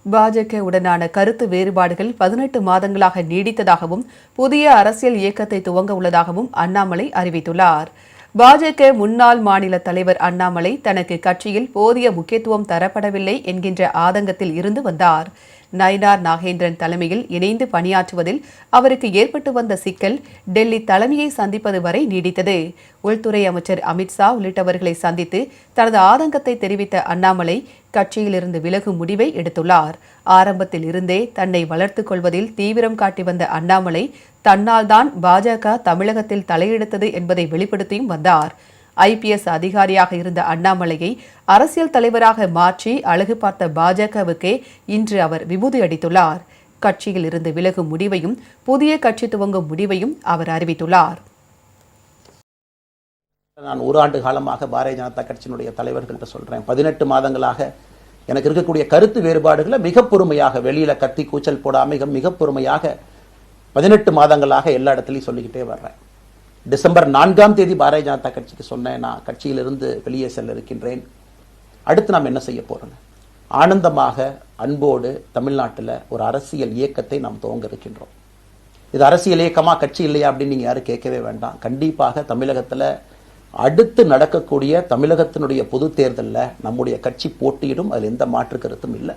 பாஜக உடனான கருத்து வேறுபாடுகள் 18 மாதங்களாக நீடித்ததாகவும் புதிய அரசியல் இயக்கத்தை துவங்க உள்ளதாகவும் அண்ணாமலை அறிவித்துள்ளார். பாஜக முன்னாள் மாநில தலைவர் அண்ணாமலை தனக்கு கட்சியில் போதிய முக்கியத்துவம் தரப்படவில்லை என்கின்ற ஆதங்கத்தில் இருந்து வந்தார். நயினார் நாகேந்திரன் தலைமையில் இணைந்து பணியாற்றுவதில் அவருக்கு ஏற்பட்டு வந்த சிக்கல் டெல்லி தலைமையை சந்திப்பது வரை நீடித்தது. உள்துறை அமைச்சர் அமித்ஷா உள்ளிட்டவர்களை சந்தித்து தனது ஆதங்கத்தை தெரிவித்த அண்ணாமலை கட்சியிலிருந்து விலகும் முடிவை எடுத்துள்ளார். ஆரம்பத்தில் இருந்தே தன்னை வளர்த்துக் கொள்வதில் தீவிரம் காட்டி வந்த அண்ணாமலை தன்னால் தான் பாஜக தமிழகத்தில் தலையெடுத்தது என்பதை வெளிப்படுத்தியும் வந்தார். IPS அதிகாரியாக இருந்த அண்ணாமலையை அரசியல் தலைவராக மாற்றி அழகு பார்த்த பாஜகவுக்கே இன்று அவர் விபூதி அடித்துள்ளார். கட்சியில் இருந்து விலகும் முடிவையும் புதிய கட்சி துவங்கும் முடிவையும் அவர் அறிவித்துள்ளார். நான் ஒரு ஆண்டு காலமாக பாரதிய ஜனதா கட்சியினுடைய தலைவர்கள்ட்ட சொல்றேன், 18 மாதங்களாக எனக்கு இருக்கக்கூடிய கருத்து வேறுபாடுகளை மிக பொறுமையாக, வெளியில கத்தி கூச்சல் போடாம மிக பொறுமையாக 18 மாதங்களாக எல்லா இடத்துலையும் சொல்லிக்கிட்டே வர்றேன். டிசம்பர் 4ஆம் தேதி பாரதிய ஜனதா கட்சிக்கு சொன்னேன், நான் கட்சியிலிருந்து வெளியே செல்ல இருக்கின்றேன். அடுத்து நாம் என்ன செய்ய போறோம்? ஆனந்தமாக அன்போடு தமிழ்நாட்டில் ஒரு அரசியல் இயக்கத்தை நாம் துவங்க இருக்கின்றோம். இது அரசியல் இயக்கமா கட்சி இல்லையா அப்படின்னு நீங்க யாரும் கேட்கவே வேண்டாம். கண்டிப்பாக தமிழகத்தில் அடுத்து நடக்கக்கூடிய தமிழகத்தினுடைய பொது தேர்தலில் நம்முடைய கட்சி போட்டியிடும், அதில் எந்த மாற்று கருத்தும் இல்லை.